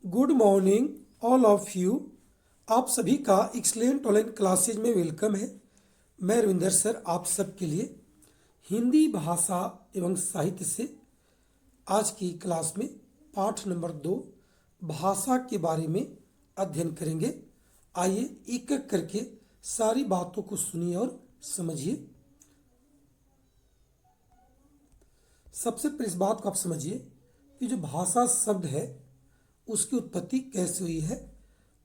Good morning all of you. आप सभी का एक्सलेंट ऑनलाइन क्लासेज में वेलकम है। मैं रविंदर सर आप सबके लिए हिंदी भाषा एवं साहित्य से आज की क्लास में पाठ नंबर 2 भाषा के बारे में अध्ययन करेंगे। आइए एक एक करके सारी बातों को सुनिए और समझिए। सबसे पहले इस बात को आप समझिए कि जो भाषा शब्द है उसकी उत्पत्ति कैसे हुई है।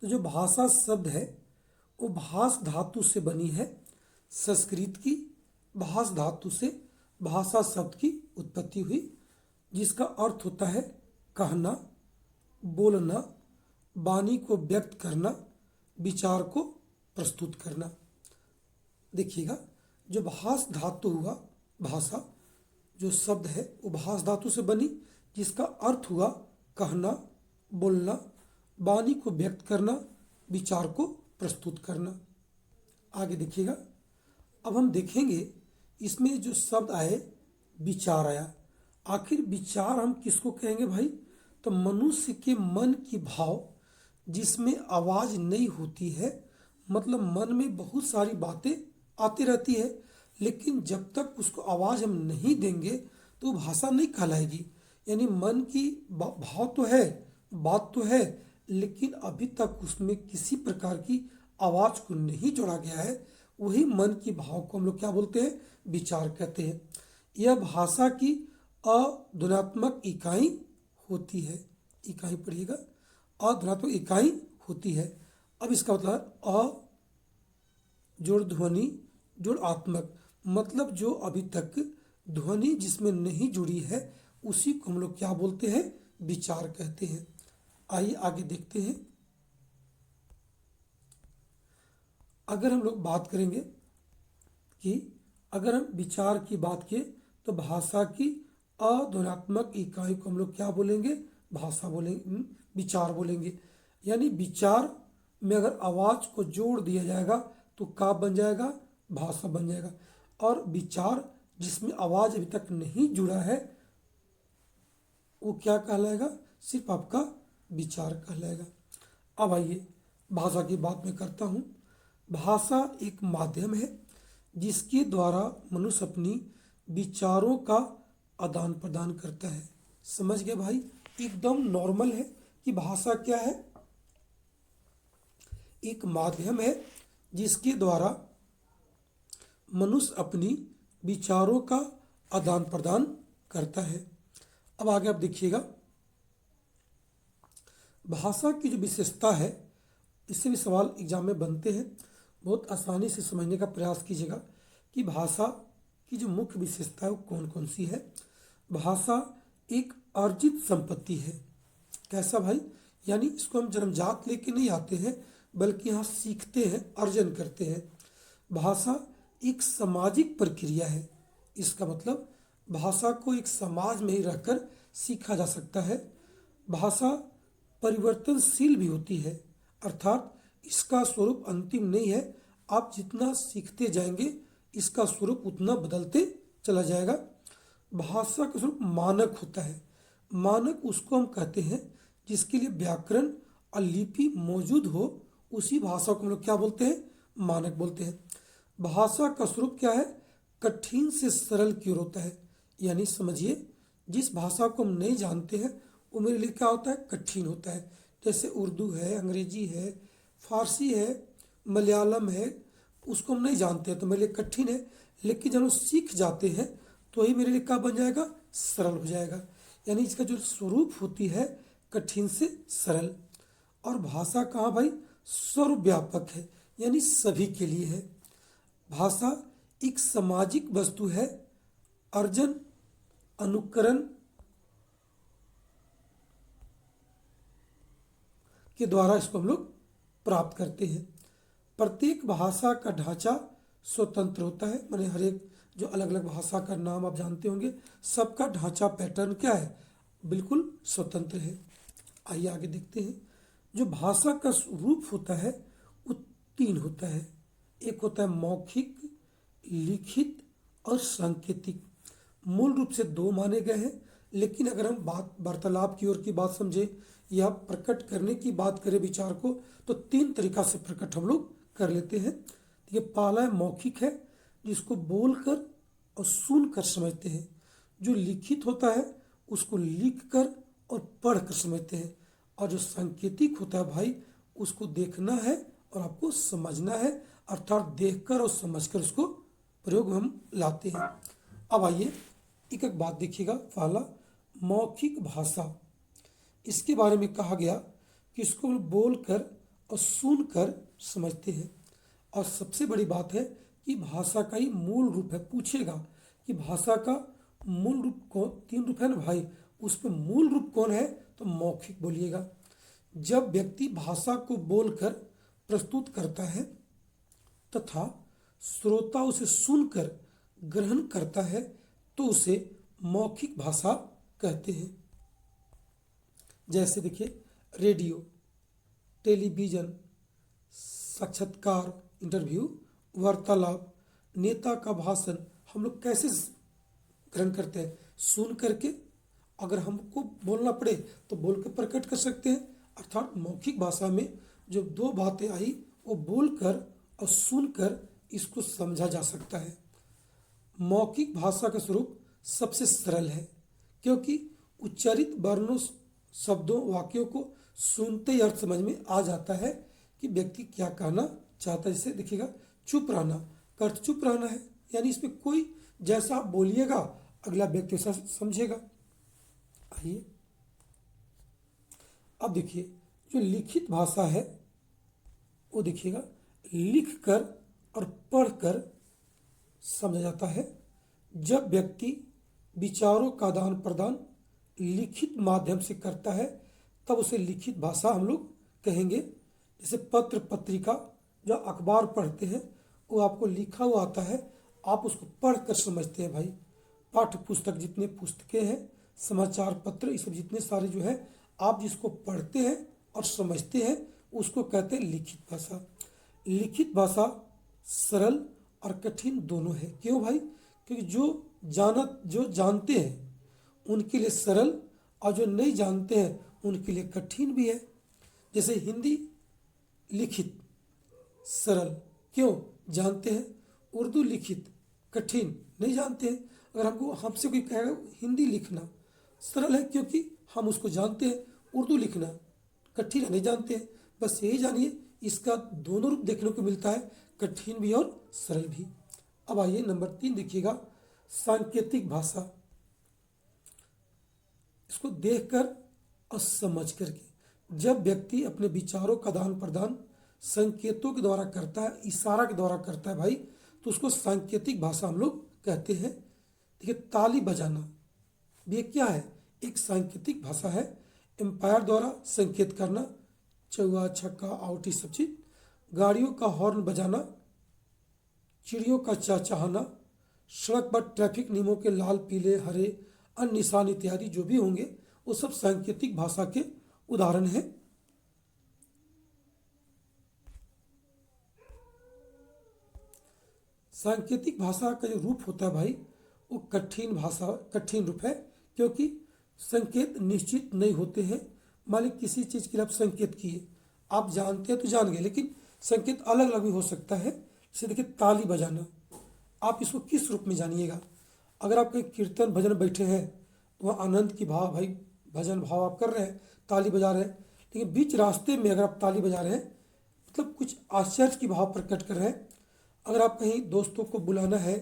तो जो भाषा शब्द है वो भाष धातु से बनी है। संस्कृत की भाष धातु से भाषा शब्द की उत्पत्ति हुई, जिसका अर्थ होता है कहना, बोलना, वाणी को व्यक्त करना, विचार को प्रस्तुत करना। देखिएगा, जो भाष धातु हुआ, भाषा जो शब्द है वो भाष धातु से बनी, जिसका अर्थ हुआ कहना, बोलना, वाणी को व्यक्त करना, विचार को प्रस्तुत करना। आगे देखिएगा, अब हम देखेंगे इसमें जो शब्द आए विचार आया। आखिर विचार हम किसको कहेंगे भाई? तो मनुष्य के मन की भाव जिसमें आवाज नहीं होती है, मतलब मन में बहुत सारी बातें आती रहती है, लेकिन जब तक उसको आवाज हम नहीं देंगे तो भाषा नहीं कहलाएगी। यानी मन की भाव तो है, बात तो है, लेकिन अभी तक उसमें किसी प्रकार की आवाज को नहीं जोड़ा गया है। वही मन की भाव को हम लोग क्या बोलते हैं? विचार कहते हैं। यह भाषा की अध्वन्यात्मक इकाई होती है। इकाई पढ़िएगा, अध्वन्यात्मक इकाई होती है। अब इसका मतलब अ जोड़ ध्वनि जोड़ आत्मक, मतलब जो अभी तक ध्वनि जिसमें नहीं जुड़ी है उसी को हम लोग क्या बोलते हैं? विचार कहते हैं। आइए आगे देखते हैं। अगर हम लोग बात करेंगे कि अगर हम विचार की बात किए तो भाषा की अध्वन्यात्मक इकाई को हम लोग क्या बोलेंगे? भाषा बोलेंगे, विचार बोलेंगे। यानी विचार में अगर आवाज को जोड़ दिया जाएगा तो का बन जाएगा? भाषा बन जाएगा। और विचार जिसमें आवाज अभी तक नहीं जुड़ा है वो क्या कहलाएगा? सिर्फ आपका विचार कहलाएगा। अब आइए भाषा की बात मैं करता हूँ। भाषा एक माध्यम है जिसके द्वारा मनुष्य अपनी विचारों का आदान प्रदान करता है। समझ गए भाई? एकदम नॉर्मल है कि भाषा क्या है? एक माध्यम है जिसके द्वारा मनुष्य अपनी विचारों का आदान प्रदान करता है। अब आगे आप देखिएगा, भाषा की जो विशेषता है, इससे भी सवाल एग्जाम में बनते हैं। बहुत आसानी से समझने का प्रयास कीजिएगा कि भाषा की जो मुख्य विशेषता है वो कौन कौन सी है। भाषा एक अर्जित संपत्ति है। कैसा भाई? यानी इसको हम जन्मजात लेके नहीं आते हैं, बल्कि यहाँ सीखते हैं, अर्जन करते हैं। भाषा एक सामाजिक प्रक्रिया है। इसका मतलब भाषा को एक समाज में ही रहकर सीखा जा सकता है। भाषा परिवर्तनशील भी होती है, अर्थात इसका स्वरूप अंतिम नहीं है। आप जितना सीखते जाएंगे इसका स्वरूप उतना बदलते चला जाएगा। भाषा का स्वरूप मानक होता है। मानक उसको हम कहते हैं जिसके लिए व्याकरण और लिपि मौजूद हो, उसी भाषा को हम लोग क्या बोलते हैं? मानक बोलते हैं। भाषा का स्वरूप क्या है? कठिन से सरल की ओर होता है। यानी समझिए, जिस भाषा को हम नहीं जानते हैं वो मेरे लिए क्या होता है? कठिन होता है। जैसे उर्दू है, अंग्रेजी है, फारसी है, मलयालम है, उसको हम नहीं जानते हैं तो मेरे लिए कठिन है, लेकिन जब हम सीख जाते हैं तो ही मेरे लिए क्या बन जाएगा? सरल हो जाएगा। यानी इसका जो स्वरूप होती है कठिन से सरल। और भाषा कहाँ भाई? सर्वव्यापक है, यानी सभी के लिए है। भाषा एक सामाजिक वस्तु है। अर्जन, अनुकरण के द्वारा इसको हम लोग प्राप्त करते हैं। प्रत्येक भाषा का ढांचा स्वतंत्र होता है। माने हर एक जो अलग अलग भाषा का नाम आप जानते होंगे, सबका ढांचा पैटर्न क्या है? बिल्कुल स्वतंत्र है। आइए आगे देखते हैं। जो भाषा का रूप होता है वो 3 होता है। एक होता है मौखिक, लिखित और सांकेतिक। मूल रूप से 2 माने गए हैं, लेकिन अगर हम बात वार्तालाप की ओर की बात समझे या प्रकट करने की बात करें विचार को, तो 3 तरीका से प्रकट हम लोग कर लेते हैं। ये पहला है मौखिक है, जिसको बोलकर और सुनकर समझते हैं। जो लिखित होता है उसको लिखकर और पढ़कर समझते हैं। और जो सांकेतिक होता है भाई, उसको देखना है और आपको समझना है, अर्थात देखकर और समझकर उसको प्रयोग में हम लाते हैं। अब आइए एक एक बात देखिएगा। पहला, मौखिक भाषा। इसके बारे में कहा गया कि इसको बोलकर और सुनकर समझते हैं। और सबसे बड़ी बात है कि भाषा का ही मूल रूप है। पूछेगा कि भाषा का मूल रूप कौन, 3 रूप है ना भाई, उसमें मूल रूप कौन है, तो मौखिक बोलिएगा। जब व्यक्ति भाषा को बोलकर प्रस्तुत करता है तथा श्रोता उसे सुनकर ग्रहण करता है तो उसे मौखिक भाषा कहते हैं। जैसे देखिए, रेडियो, टेलीविज़न, साक्षात्कार, इंटरव्यू, वार्तालाप, नेता का भाषण हम लोग कैसे ग्रहण करते हैं, सुन करके। अगर हमको बोलना पड़े तो बोल के प्रकट कर सकते हैं। अर्थात मौखिक भाषा में जो 2 बातें आई वो बोलकर और सुनकर इसको समझा जा सकता है। मौखिक भाषा का स्वरूप सबसे सरल है, क्योंकि उच्चारित वर्णों, शब्दों, वाक्यों को सुनते ही अर्थ समझ में आ जाता है कि व्यक्ति क्या कहना चाहता है। जैसे देखिएगा, चुप रहना का अर्थ चुप रहना है, यानी इसमें कोई जैसा आप बोलिएगा अगला व्यक्ति वैसा समझेगा। आइए अब देखिए, जो लिखित भाषा है वो देखिएगा, लिख कर और पढ़कर समझा जाता है। जब व्यक्ति विचारों का आदान प्रदान लिखित माध्यम से करता है तब उसे लिखित भाषा हम लोग कहेंगे। जैसे पत्र पत्रिका, जो अखबार पढ़ते हैं वो आपको लिखा हुआ आता है, आप उसको पढ़ कर समझते हैं भाई। पाठ्य पुस्तक, जितने पुस्तकें हैं, समाचार पत्र, ये सब जितने सारे जो है, आप जिसको पढ़ते हैं और समझते हैं उसको कहते हैं लिखित भाषा। लिखित भाषा सरल और कठिन दोनों है। क्यों भाई? क्योंकि जो जानते हैं उनके लिए सरल और जो नहीं जानते हैं उनके लिए कठिन भी है। जैसे हिंदी लिखित सरल, क्यों? जानते हैं। उर्दू लिखित कठिन, नहीं जानते हैं। अगर हमसे कोई कहेगा हिंदी लिखना सरल है क्योंकि हम उसको जानते हैं, उर्दू लिखना कठिन है, नहीं जानते हैं। बस यही जानिए, इसका दोनों रूप देखने को मिलता है, कठिन भी और सरल भी। अब आइए नंबर 3 देखिएगा, सांकेतिक भाषा। इसको देखकर और समझ करके जब व्यक्ति अपने विचारों का आदान प्रदान संकेतों के द्वारा करता है, इशारा के द्वारा करता है भाई, तो उसको सांकेतिक भाषा हम लोग कहते हैं। देखिए, ताली बजाना भी क्या है? एक सांकेतिक भाषा है। एम्पायर द्वारा संकेत करना, चौका छक्का आउट, सब चीज। गाड़ियों का हॉर्न बजाना, चिड़ियों का चहचहाना, सड़क पर ट्रैफिक नियमों के लाल पीले हरे अन्य निशान इत्यादि जो भी होंगे वो सब सांकेतिक भाषा के उदाहरण हैं। सांकेतिक भाषा का जो रूप होता है भाई, वो कठिन रूप है, क्योंकि संकेत निश्चित नहीं होते हैं। मान ली किसी चीज़ के लिए आप संकेत किए, आप जानते हैं तो जान गए, लेकिन संकेत अलग अलग भी हो सकता है। जैसे देखिए, ताली बजाना, आप इसको किस रूप में जानिएगा? अगर आप कहीं कीर्तन भजन बैठे हैं तो वहाँ आनंद की भाव, भाई भजन भाव आप कर रहे हैं, ताली बजा रहे हैं, लेकिन बीच रास्ते में अगर आप ताली बजा रहे हैं मतलब कुछ आश्चर्य की भाव प्रकट कर रहे हैं। अगर आप कहीं दोस्तों को बुलाना है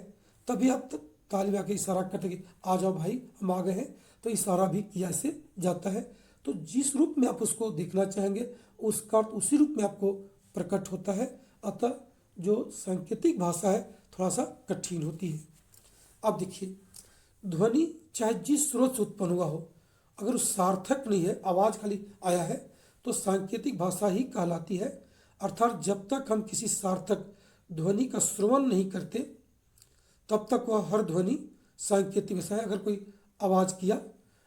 तभी आप ताली बजा के इशारा करते, आ जाओ भाई हम आ गए हैं, तो इशारा भी किया से जाता है। तो जिस रूप में आप उसको देखना चाहेंगे उसका उसी रूप में आपको प्रकट होता है। अतः जो सांकेतिक भाषा है थोड़ा सा कठिन होती है। अब देखिए, ध्वनि चाहे जिस स्रोत से उत्पन्न हुआ हो, अगर वो सार्थक नहीं है, आवाज़ खाली आया है, तो सांकेतिक भाषा ही कहलाती है। अर्थात जब तक हम किसी सार्थक ध्वनि का श्रवण नहीं करते तब तक वह हर ध्वनि सांकेतिक भाषा है। अगर कोई आवाज़ किया,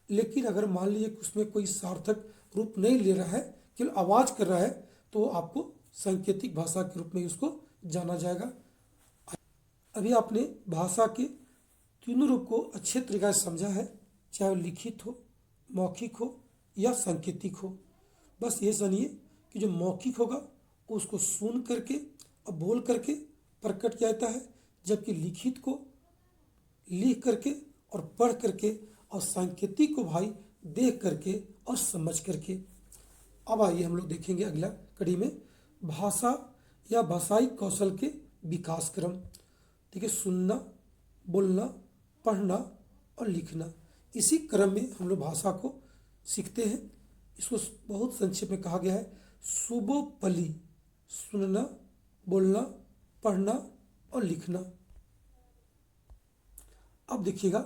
लेकिन अगर मान लीजिए उसमें कोई सार्थक रूप नहीं ले रहा है, केवल आवाज़ कर रहा है, तो आपको सांकेतिक भाषा के रूप में उसको जाना जाएगा। अभी आपने भाषा के तीनों रूप को अच्छे तरीके से समझा है, चाहे वो लिखित हो, मौखिक हो या सांकेतिक हो। बस ये जानिए कि जो मौखिक होगा उसको सुन करके और बोल करके प्रकट किया जाता है, जबकि लिखित को लिख करके और पढ़ करके और सांकेतिक को भाई देख करके और समझ करके। अब आइए हम लोग देखेंगे अगला कड़ी में भाषा या भाषाई कौशल के विकास क्रम। ठीक है, सुनना, बोलना, पढ़ना और लिखना, इसी क्रम में हम लोग भाषा को सीखते हैं। इसको बहुत संक्षेप में कहा गया है सुबोपली, सुनना, बोलना, पढ़ना और लिखना। अब देखिएगा,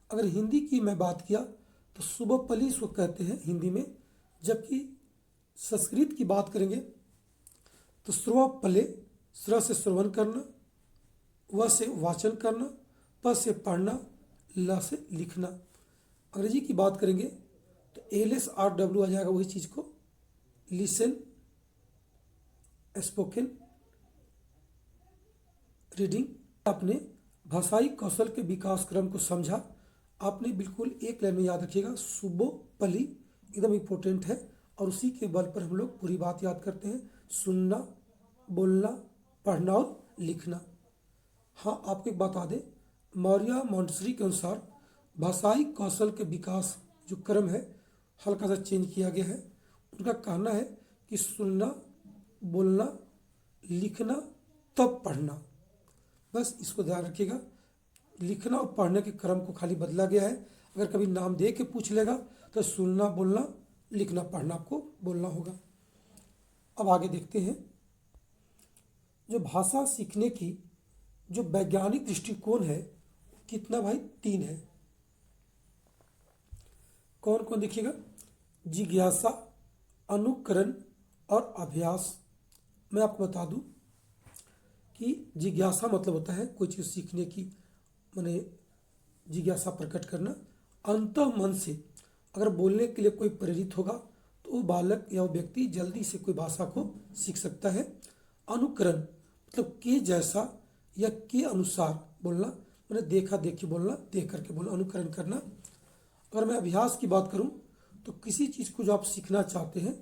अगर हिंदी की मैं बात किया तो सुबोपली इसको कहते हैं हिंदी में, जबकि संस्कृत की बात करेंगे तो श्रवपले, श्र से श्रवण करना, व से वाचन करना, प से पढ़ना, ल से लिखना। अंग्रेजी की बात करेंगे तो LSRW आ जाएगा, वही चीज़ को लिसन, स्पोकन, रीडिंग। आपने भाषाई कौशल के विकास क्रम को समझा, आपने बिल्कुल एक लाइन में याद रखिएगा सुबोपली एकदम इम्पोर्टेंट है, और उसी के बल पर हम लोग पूरी बात याद करते हैं, सुनना, बोलना, पढ़ना और लिखना। हाँ, आपको एक बात बता दें, मौर्य मॉन्टेसरी के अनुसार भाषाई कौशल के विकास जो क्रम है हल्का सा चेंज किया गया है। उनका कहना है कि सुनना, बोलना, लिखना, तब पढ़ना। बस इसको ध्यान रखिएगा, लिखना और पढ़ने के क्रम को खाली बदला गया है। अगर कभी नाम दे के पूछ लेगा तो सुनना, बोलना, लिखना, पढ़ना आपको बोलना होगा। अब आगे देखते हैं, जो भाषा सीखने की जो वैज्ञानिक दृष्टिकोण है कितना भाई, 3 है। कौन कौन देखिएगा, जिज्ञासा, अनुकरण और अभ्यास। मैं आपको बता दूं कि जिज्ञासा मतलब होता है कोई चीज़ सीखने की, माने जिज्ञासा प्रकट करना। अंतः मन से अगर बोलने के लिए कोई प्रेरित होगा तो वो बालक या वो व्यक्ति जल्दी से कोई भाषा को सीख सकता है। अनुकरण मतलब के जैसा या के अनुसार बोलना, मैंने देखा देखी बोलना, देख करके बोलना, अनुकरण करना। अगर मैं अभ्यास की बात करूं तो किसी चीज़ को जो आप सीखना चाहते हैं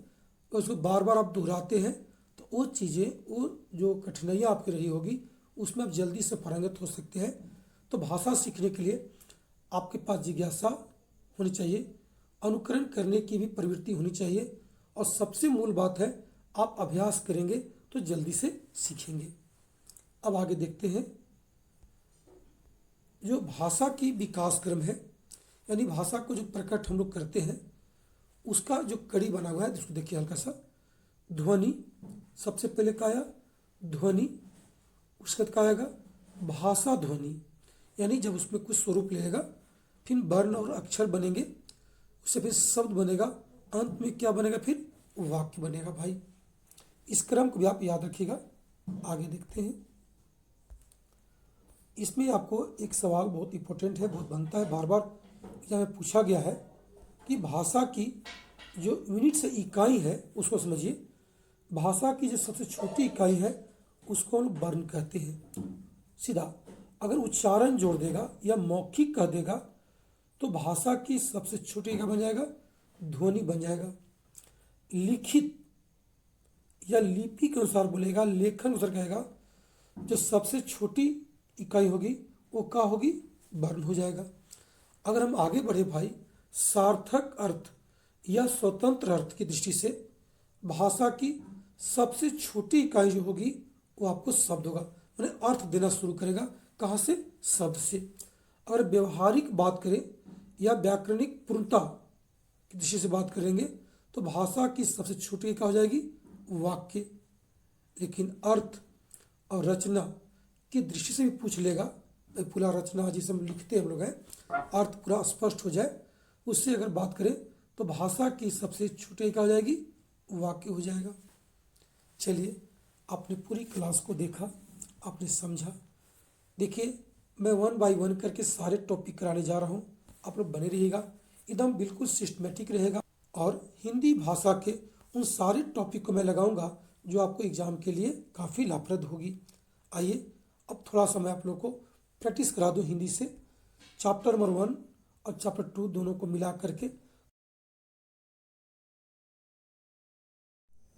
तो उसको बार बार आप दोहराते हैं तो वो चीज़ें, वो जो कठिनाइयाँ आपकी रही होगी उसमें आप जल्दी से पारंगत हो सकते हैं। तो भाषा सीखने के लिए आपके पास जिज्ञासा होनी चाहिए, अनुकरण करने की भी प्रवृत्ति होनी चाहिए, और सबसे मूल बात है आप अभ्यास करेंगे तो जल्दी से सीखेंगे। अब आगे देखते हैं, जो भाषा की विकास क्रम है, यानी भाषा को जो प्रकट हम लोग करते हैं उसका जो कड़ी बना हुआ है, जिसको देखिए हल्का सा। ध्वनि सबसे पहले का आया, ध्वनि, उसके बाद का आएगा भाषा ध्वनि, यानी जब उसमें कुछ स्वरूप लेगा, फिर वर्ण और अक्षर बनेंगे, उससे फिर शब्द बनेगा, अंत में क्या बनेगा, फिर वाक्य बनेगा। भाई इस क्रम को भी आप याद रखिएगा। आगे देखते हैं, इसमें आपको एक सवाल बहुत इंपॉर्टेंट है, बहुत बनता है, बार बार एग्जाम में पूछा गया है कि भाषा की जो यूनिट से इकाई है उसको समझिए। भाषा की जो सबसे छोटी इकाई है उसको हम वर्ण कहते हैं। सीधा अगर उच्चारण जोड़ देगा या मौखिक कह देगा तो भाषा की सबसे छोटी इकाई बन जाएगा, ध्वनि बन जाएगा। लिखित या लिपि के अनुसार बोलेगा, लेखन अनुसार कहेगा, जो सबसे छोटी इकाई होगी वो क्या होगी, वर्ण हो जाएगा। अगर हम आगे बढ़े भाई, सार्थक अर्थ या स्वतंत्र अर्थ की दृष्टि से भाषा की सबसे छोटी इकाई जो होगी वो आपको शब्द होगा, मैंने अर्थ देना शुरू करेगा। कहाँ से, शब्द से। अगर व्यवहारिक बात करें या व्याकरणिक पूर्णता की दृष्टि से बात करेंगे तो भाषा की सबसे छोटी इकाई हो जाएगी वाक्य। लेकिन अर्थ और रचना की दृष्टि से भी पूछ लेगा, पूरा रचना जिसे हम लिखते हैं हम लोग हैं, अर्थ पूरा स्पष्ट हो जाए, उससे अगर बात करें तो भाषा की सबसे छोटी इकाई हो जाएगी वाक्य हो जाएगा। चलिए, आपने पूरी क्लास को देखा, आपने समझा। देखिए, मैं 1 बाय 1 करके सारे टॉपिक कराने जा रहा हूँ, आप लोग बने रहिएगा, एकदम बिल्कुल सिस्टमेटिक रहेगा। और हिंदी भाषा के उन सारे टॉपिक को मैं लगाऊंगा जो आपको एग्जाम के लिए काफ़ी लाभप्रद होगी। आइए अब थोड़ा सा मैं आप लोग को प्रैक्टिस करा दूँ हिंदी से, चैप्टर नंबर 1 और चैप्टर 2 दोनों को मिला करके।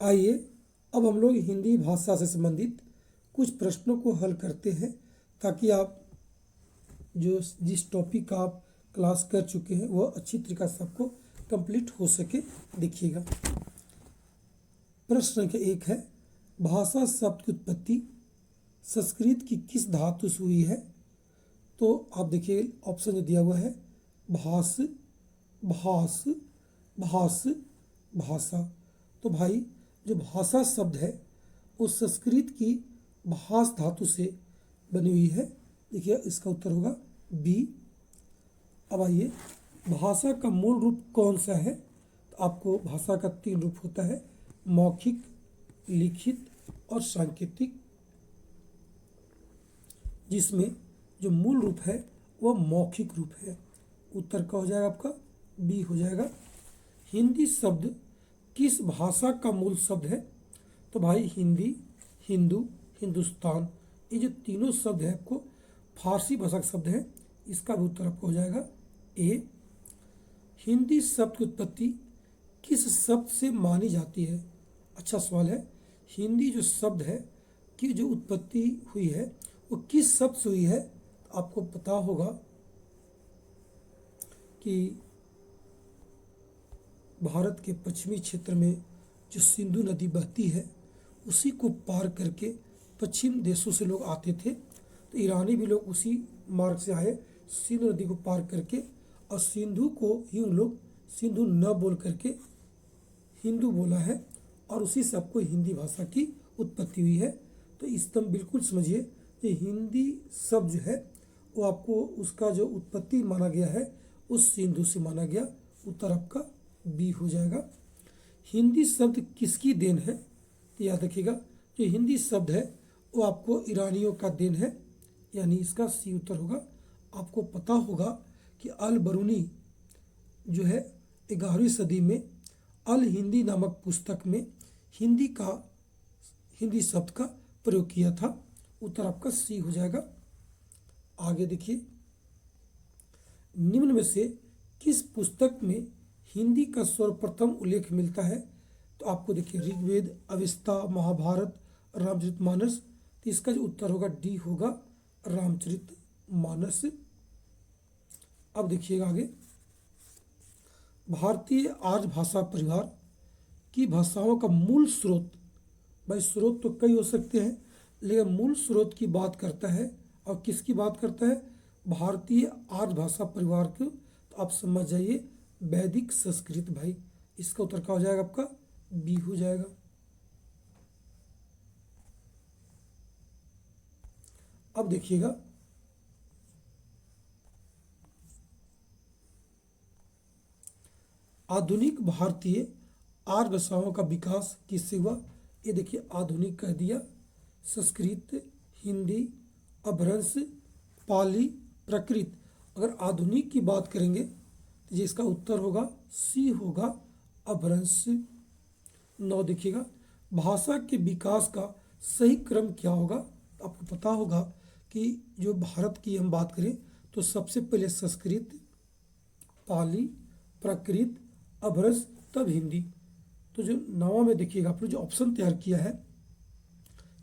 आइए अब हम लोग हिंदी भाषा से संबंधित कुछ प्रश्नों को हल करते हैं, ताकि आप जो जिस टॉपिक का आप क्लास कर चुके हैं वह अच्छी तरीक़ा से आपको कंप्लीट हो सके। देखिएगा, प्रश्न संख्या 1 है, भाषा शब्द की उत्पत्ति संस्कृत की किस धातु से हुई है? तो आप देखिए ऑप्शन जो दिया हुआ है, भास, भास, भास, भाषा। तो भाई जो भाषा शब्द है वो संस्कृत की भास धातु से बनी हुई है। देखिए इसका उत्तर होगा बी। अब आइए, भाषा का मूल रूप कौन सा है? तो आपको भाषा का 3 रूप होता है, मौखिक, लिखित और सांकेतिक, जिसमें जो मूल रूप है वह मौखिक रूप है। उत्तर का हो जाएगा आपका बी हो जाएगा। हिंदी शब्द किस भाषा का मूल शब्द है? तो भाई हिंदी, हिंदू, हिंदुस्तान, ये जो तीनों शब्द है आपको फारसी भाषा का शब्द है। इसका भी उत्तर आपको हो जाएगा ए। हिंदी शब्द की उत्पत्ति किस शब्द से मानी जाती है? अच्छा सवाल है। हिंदी जो शब्द है की जो उत्पत्ति हुई है वो किस शब्द से हुई है? तो आपको पता होगा कि भारत के पश्चिमी क्षेत्र में जो सिंधु नदी बहती है उसी को पार करके पश्चिम देशों से लोग आते थे। तो ईरानी भी लोग उसी मार्ग से आए, सिंधु नदी को पार करके, और सिंधु को ही उन लोग सिंधु न बोल करके हिंदू बोला है, और उसी से आपको हिंदी भाषा की उत्पत्ति हुई है। तो इस बिल्कुल समझिए कि हिंदी शब्द जो है वो आपको उसका जो उत्पत्ति माना गया है उस सिंधु से माना गया। उत्तर आपका बी हो जाएगा। हिंदी शब्द किसकी देन है? तो याद रखिएगा, जो हिंदी शब्द है वो आपको ईरानियों का देन है, यानी इसका सी उत्तर होगा। आपको पता होगा कि अल बरूनी जो है 11वीं सदी में अल हिंदी नामक पुस्तक में हिंदी शब्द का प्रयोग किया था। उत्तर आपका सी हो जाएगा। आगे देखिए, निम्न में से किस पुस्तक में हिंदी का सर्वप्रथम उल्लेख मिलता है? तो आपको देखिए ऋग्वेद, अविस्ता, महाभारत, रामचरितमानस। तो इसका जो उत्तर होगा डी होगा, रामचरितमानस। अब देखिएगा आगे, भारतीय आर्य भाषा परिवार की भाषाओं का मूल स्रोत, भाई स्रोत तो कई हो सकते हैं लेकिन मूल स्रोत की बात करता है, और किसकी बात करता है? भारतीय आर्य भाषा परिवार को। तो आप समझ जाइए वैदिक संस्कृत। भाई इसका उत्तर क्या हो जाएगा आपका? बी हो जाएगा। अब देखिएगा, आधुनिक भारतीय आर्य भाषाओं का विकास किससे हुआ? ये देखिए आधुनिक कह दिया, संस्कृत, हिंदी, अपभ्रंश, पाली, प्राकृत। अगर आधुनिक की बात करेंगे तो जिसका उत्तर होगा सी होगा, अपभ्रंश। 9 देखिएगा, भाषा के विकास का सही क्रम क्या होगा? आपको पता होगा कि जो भारत की हम बात करें तो सबसे पहले संस्कृत, पाली, प्राकृत, अपभ्रंश, तब हिंदी। तो जो 9वां में देखिएगा आपने जो ऑप्शन तैयार किया है,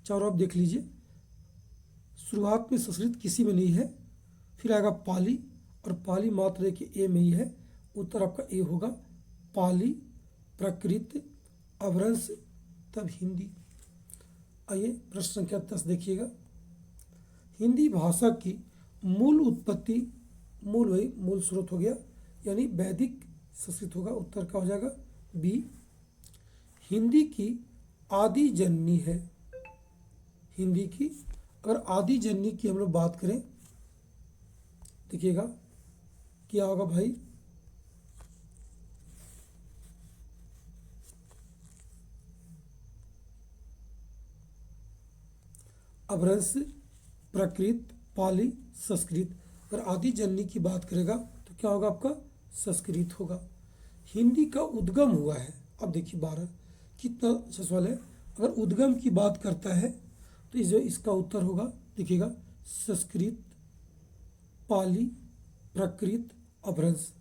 चारों आप देख लीजिए। शुरुआत में संस्कृत किसी में नहीं है, फिर आएगा पाली, और पाली मात्र देखिए ए में ही है। उत्तर आपका ए होगा, पाली, प्राकृत, अपभ्रंश, तब हिंदी। आइए प्रश्न संख्या 10 देखिएगा, हिंदी भाषा की मूल उत्पत्ति, मूल स्रोत हो गया यानी वैदिक संस्कृत होगा। उत्तर का हो जाएगा बी। हिंदी की आदि जननी है। हिंदी की अगर आदि जननी की हम लोग बात करें, देखिएगा क्या होगा भाई? अपभ्रंश, प्राकृत, पाली, संस्कृत। अगर आदि जननी की बात करेगा तो क्या होगा आपका? संस्कृत होगा। हिंदी का उद्गम हुआ है, अब देखिए 12 कितना अच्छा सवाल है। अगर उद्गम की बात करता है तो इसका उत्तर होगा, देखिएगा संस्कृत, पाली, प्राकृत, अपभ्रंश।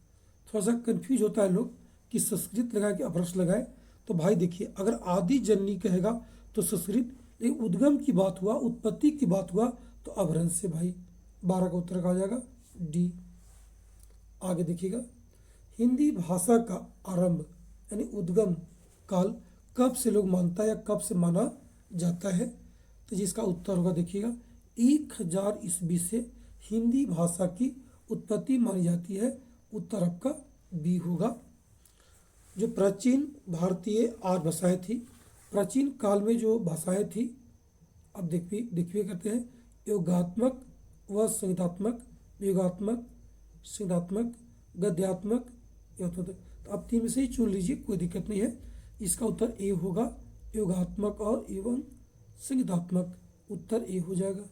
थोड़ा सा कंफ्यूज होता है लोग कि संस्कृत लगाए कि अपभ्रंश लगाए, तो भाई देखिए, अगर आदि जननी कहेगा तो संस्कृत, लेकिन उद्गम की बात हुआ, उत्पत्ति की बात हुआ तो अभ्रंश से भाई 12 का उत्तर का आ जाएगा डी। आगे देखिएगा, हिंदी भाषा का आरंभ यानी उद्गम काल कब से लोग मानता है या कब से माना जाता है? तो जिसका उत्तर होगा देखिएगा 1000 ईस्वी से हिंदी भाषा की उत्पत्ति मानी जाती है। उत्तर आपका बी होगा। जो प्राचीन भारतीय आर्य भाषाएँ थी, प्राचीन काल में जो भाषाएँ थी, अब देखिए करते हैं योगात्मक व संगीतात्मक, योगात्मक, संगीतात्मक, गद्यात्मक, तो आप तीन में से ही चुन लीजिए, कोई दिक्कत नहीं है। इसका उत्तर ए होगा, योगात्मक और एवं संगीतात्मक, उत्तर ए हो जाएगा।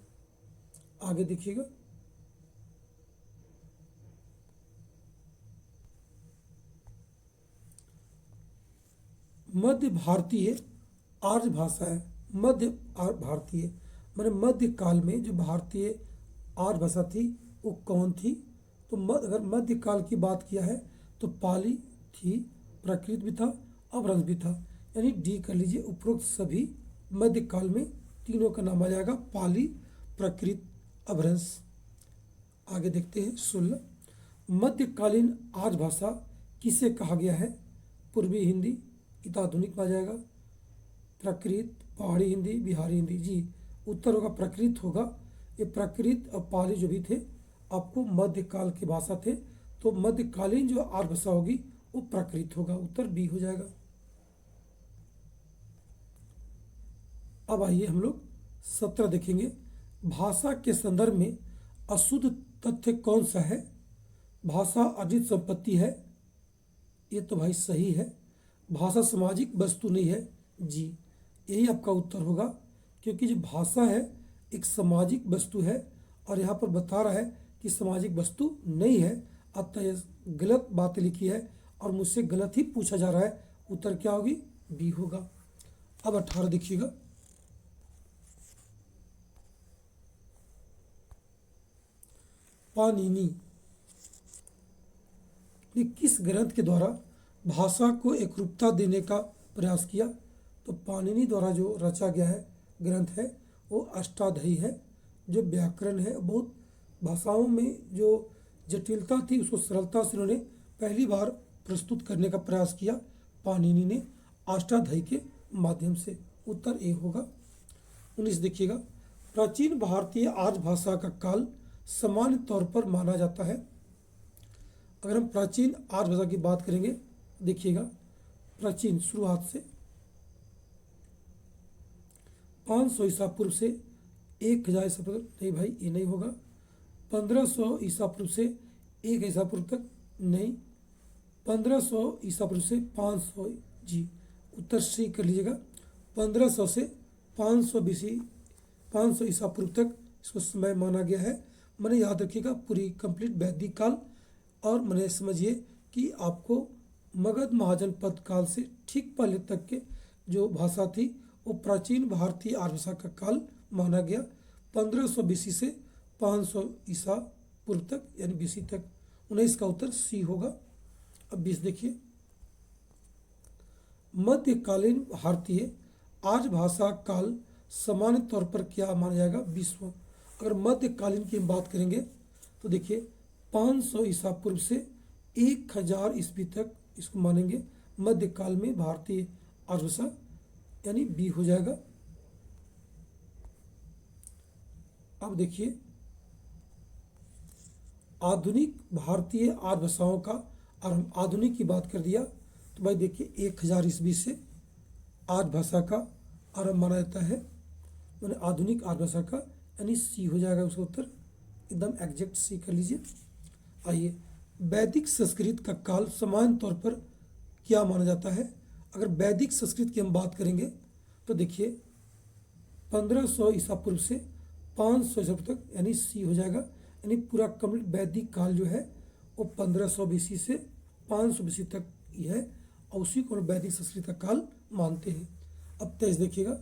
आगे देखिएगा, मध्य भारतीय आर्य भाषा है। मध्य भारतीय माने मध्य काल में जो भारतीय आर्य भाषा थी वो कौन थी? तो अगर मध्य काल की बात किया है तो पाली थी, प्राकृत भी था, अपभ्रंश भी था, यानी डी कर लीजिए। उपरोक्त सभी मध्यकाल में तीनों का नाम आ जाएगा, पाली, प्राकृत, अपभ्रंश। आगे देखते हैं 16, मध्यकालीन आर्य भाषा किसे कहा गया है? पूर्वी हिंदी, इत आधुनिक में आ जाएगा, प्राकृत, पहाड़ी हिंदी, बिहारी हिंदी। जी उत्तर होगा प्राकृत होगा। ये प्राकृत और पाली जो भी थे आपको मध्यकाल की भाषा थे, तो मध्यकालीन जो आर्य भाषा होगी वो प्राकृत होगा, उत्तर बी हो जाएगा। अब आइए हम लोग 17 देखेंगे, भाषा के संदर्भ में अशुद्ध तथ्य कौन सा है? भाषा अर्जित संपत्ति है, ये तो भाई सही है। भाषा सामाजिक वस्तु नहीं है, जी यही आपका उत्तर होगा, क्योंकि जो भाषा है एक सामाजिक वस्तु है और यहाँ पर बता रहा है कि सामाजिक वस्तु नहीं है, अतः यह गलत बात लिखी है और मुझसे गलत ही पूछा जा रहा है। उत्तर क्या होगी? बी होगा। अब 18 देखिएगा, पाणिनि ने किस ग्रंथ के द्वारा भाषा को एकरूपता देने का प्रयास किया? तो पाणिनि द्वारा जो रचा गया है ग्रंथ है वो अष्टाध्यायी है। जो व्याकरण है, बहुत भाषाओं में जो जटिलता थी उसको सरलता से उन्होंने पहली बार प्रस्तुत करने का प्रयास किया पाणिनि ने अष्टाध्यायी के माध्यम से। उत्तर ए होगा। 19 देखिएगा, प्राचीन भारतीय आर्य भाषा का काल सामान्य तौर पर माना जाता है। अगर हम प्राचीन आर्य भाषा की बात करेंगे, देखिएगा प्राचीन शुरुआत से 500 ईसा पूर्व से 1000 ईसा पूर्व, नहीं भाई ये नहीं होगा। 1500 ईसा पूर्व से 1 ईसा पूर्व तक नहीं, 1500 ईसा पूर्व से 500, जी उत्तर सी कर लीजिएगा। 1500 से 500 बीसी, 500 ईसा पूर्व तक इसको समय माना गया है। मैंने याद रखिएगा पूरी कंप्लीट वैदिक काल, और मैंने समझिए कि आपको मगध महाजनपद काल से ठीक पहले तक के जो भाषा थी वो प्राचीन भारतीय आर्य भाषा का काल माना गया। 1500 बीसी से 500 ईसा पूर्व तक यानी बीसी तक। 19 का उत्तर सी होगा। अब 20 देखिए, मध्यकालीन भारतीय आर्य भाषा काल सामान्य तौर पर क्या माना जाएगा? विश्व। अगर मध्यकालीन की हम बात करेंगे तो देखिए 500 ईसा पूर्व से 1000 ईस्वी तक इसको मानेंगे मध्यकाल में भारतीय आर्य भाषा, यानी बी हो जाएगा। अब देखिए आधुनिक भारतीय आर्य भाषाओं का, और हम आधुनिक की बात कर दिया तो भाई देखिए 1000 ईस्वी से आर्य भाषा का आरंभ माना जाता है, मैंने आधुनिक आर्य भाषा का, यानी सी हो जाएगा उसका उत्तर, एकदम एग्जैक्ट सी कर लीजिए। आइए, वैदिक संस्कृत का काल सामान्य तौर पर क्या माना जाता है? अगर वैदिक संस्कृत की हम बात करेंगे तो देखिए 1500 ईसा पूर्व से 500 ईसा पूर्व तक, यानी सी हो जाएगा। यानी पूरा कंप्लीट वैदिक काल जो है वो 1500 बीसी से 500 बीसी तक ही है, और उसी को वैदिक संस्कृत का काल मानते हैं। अब 23 देखिएगा,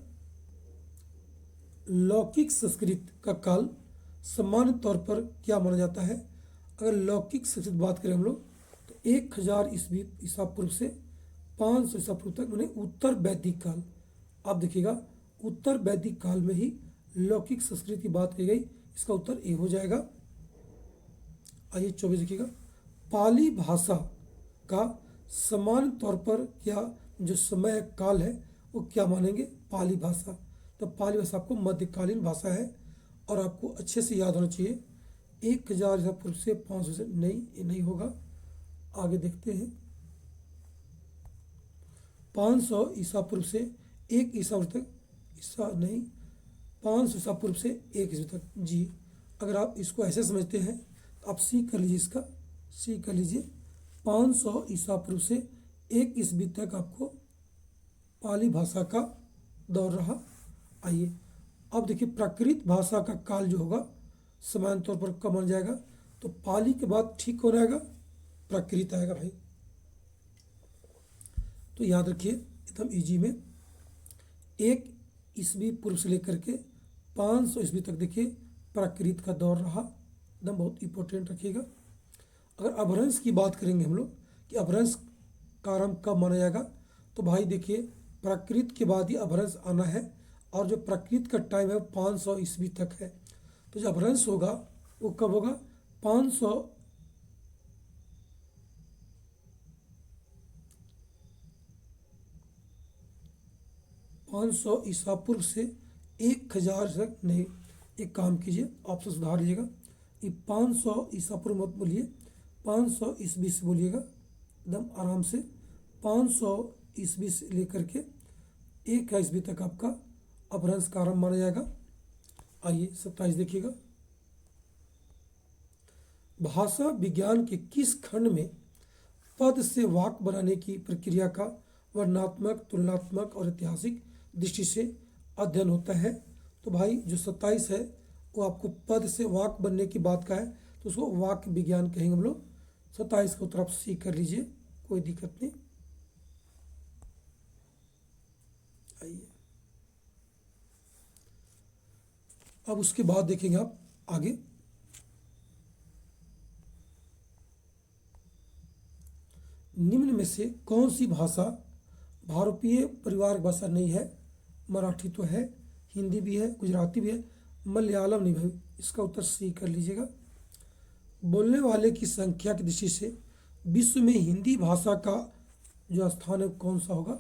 लौकिक संस्कृत का काल सामान्य तौर पर क्या माना जाता है? अगर लौकिक संस्कृत बात करें हम लोग तो 1000 ईसा पूर्व से 500 ईसा पूर्व तक मैंने उत्तर वैदिक काल। आप देखिएगा उत्तर वैदिक काल में ही लौकिक संस्कृति की बात की गई, इसका उत्तर ए हो जाएगा। आइए 24 देखिएगा, पाली भाषा का समान तौर पर क्या जो समय काल है वो क्या मानेंगे, पाली भाषा। तो पाली भाषा आपको मध्यकालीन भाषा है और आपको अच्छे से याद होना चाहिए। 1000 ईसा पूर्व से 500 से नहीं, ये नहीं होगा। आगे देखते हैं, 500 ईसा पूर्व से 1 ईसा पूर्व तक, ईसा नहीं, 500 ईसा पूर्व से 1 ईसा तक जी। अगर आप इसको ऐसे समझते हैं तो आप सी कर लीजिए, इसका सी कर लीजिए। 500 ईसा पूर्व से 1 ईस्वी तक आपको पाली भाषा का दौर रहा। आइए अब देखिए, प्राकृत भाषा का काल जो होगा समान तौर पर कब माना जाएगा, तो पाली के बाद ठीक हो रहेगा, प्राकृत आएगा भाई। तो याद रखिए एकदम इजी में, 1 ईस्वी पूर्व से लेकर के 500 ईस्वी तक देखिए प्राकृत का दौर रहा, एकदम बहुत इंपॉर्टेंट रखिएगा। अगर अपभ्रंश की बात करेंगे हम लोग कि अपभ्रंश का आरंभ कब माना जाएगा, तो भाई देखिए प्राकृत के बाद ही अपभ्रंश आना है और जो प्राकृत का टाइम है वो 500 ईस्वी तक है। तो जो अपभ्रंश होगा वो कब होगा, 500 ईसा पूर्व से 1000 तक नहीं। एक काम कीजिए, ऑप्शन सुधार लीजिएगा, ये 500 ईसा पूर्व मत बोलिए, 500 ईस्वी से बोलिएगा एकदम आराम से। 500 ईस्वी से लेकर के 1 ईस्वी तक आपका अपभ्रंश का आरंभ माना जाएगा। आइए 27 देखिएगा, भाषा विज्ञान के किस खंड में पद से वाक्य बनाने की प्रक्रिया का वर्णनात्मक, तुलनात्मक और ऐतिहासिक दृष्टि से अध्ययन होता है। तो भाई जो 27 है वो आपको पद से वाक्य बनने की बात का है, तो उसको वाक्य विज्ञान कहेंगे हम लोग। 27 का उत्तर आप सी कर लीजिए, कोई दिक्कत नहीं। आइए अब उसके बाद देखेंगे आप आगे, निम्न में से कौन सी भाषा भारतीय परिवार भाषा नहीं है। मराठी तो है, हिंदी भी है, गुजराती भी है, मलयालम नहीं भाई। इसका उत्तर सी कर लीजिएगा। बोलने वाले की संख्या की दृष्टि से विश्व में हिंदी भाषा का जो स्थान है कौन सा होगा,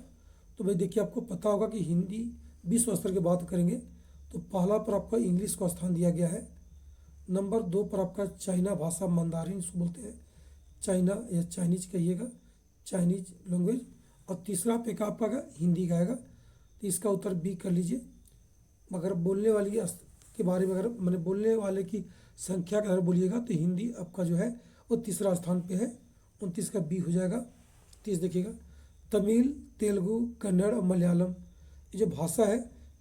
तो भाई देखिए आपको पता होगा कि हिंदी विश्व स्तर की बात करेंगे तो पहला पर आपका इंग्लिश को स्थान दिया गया है, नंबर 2 पर आपका चाइना भाषा मंदारिन इसको बोलते हैं, चाइना या चाइनीज कहिएगा, चाइनीज लैंग्वेज, और तीसरा पे का आपका हिंदी का आएगा। तो इसका उत्तर बी कर लीजिए। मगर बोलने वाली के बारे में अगर मैंने बोलने वाले की संख्या का अगर बोलिएगा तो हिंदी आपका जो है वो तीसरा स्थान पे है, 29 का बी हो जाएगा। 30 देखिएगा, तमिल, तेलुगु, कन्नड़ और मलयालम ये जो भाषा है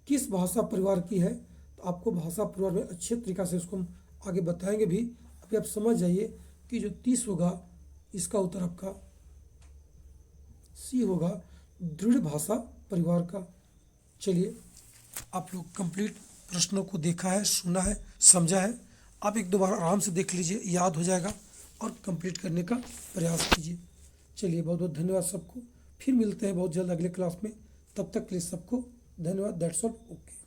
किस भाषा परिवार की है, तो आपको भाषा परिवार में अच्छे तरीक़ा से उसको हम आगे बताएंगे भी। अभी आप समझ जाइए कि जो 30 होगा इसका उत्तर आपका सी होगा, दृढ़ भाषा परिवार का। चलिए आप लोग कंप्लीट प्रश्नों को देखा है, सुना है, समझा है, आप एक दो बार आराम से देख लीजिए, याद हो जाएगा और कंप्लीट करने का प्रयास कीजिए। चलिए बहुत बहुत धन्यवाद सबको, फिर मिलते हैं बहुत जल्द अगले क्लास में, तब तक के लिए सबको धन्यवाद। That's all, okay.